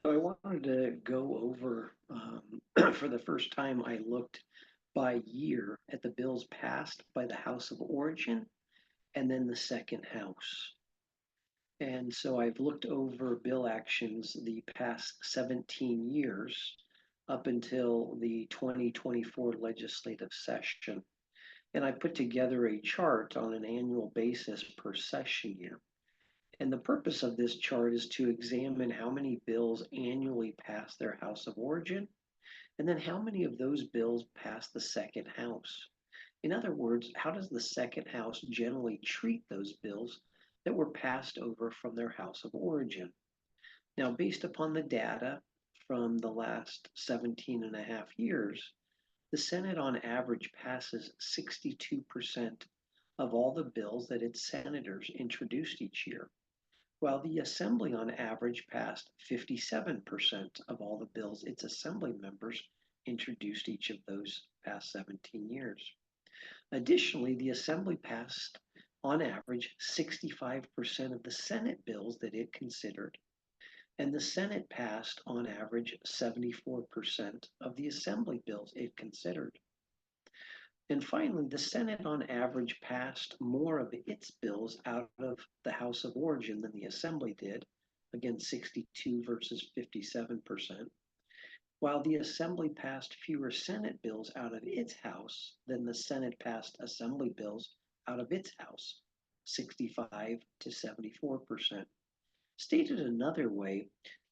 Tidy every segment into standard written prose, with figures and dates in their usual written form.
So I wanted to go over, for the first time, I looked by year at the bills passed by the House of Origin and then the second House. And so I've looked over bill actions the past 17 years up until the 2024 legislative session. And I put together a chart on an annual basis per session year. And the purpose of this chart is to examine how many bills annually pass their House of Origin, and then how many of those bills pass the second House. In other words, how does the second House generally treat those bills that were passed over from their House of Origin? Now, based upon the data from the last 17 and a half years, the Senate on average passes 62% of all the bills that its senators introduced each year, while the Assembly on average passed 57% of all the bills its Assembly members introduced each of those past 17 years. Additionally, the Assembly passed on average 65% of the Senate bills that it considered, and the Senate passed on average 74% of the Assembly bills it considered. And finally, the Senate on average passed more of its bills out of the House of Origin than the Assembly did, again 62 versus 57%, while the Assembly passed fewer Senate bills out of its House than the Senate passed Assembly bills out of its House, 65 to 74%. Stated another way,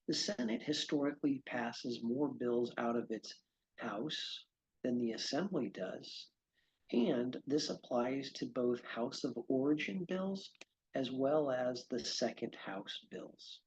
the Senate historically passes more bills out of its House than the Assembly does, and this applies to both House of Origin bills as well as the second House bills.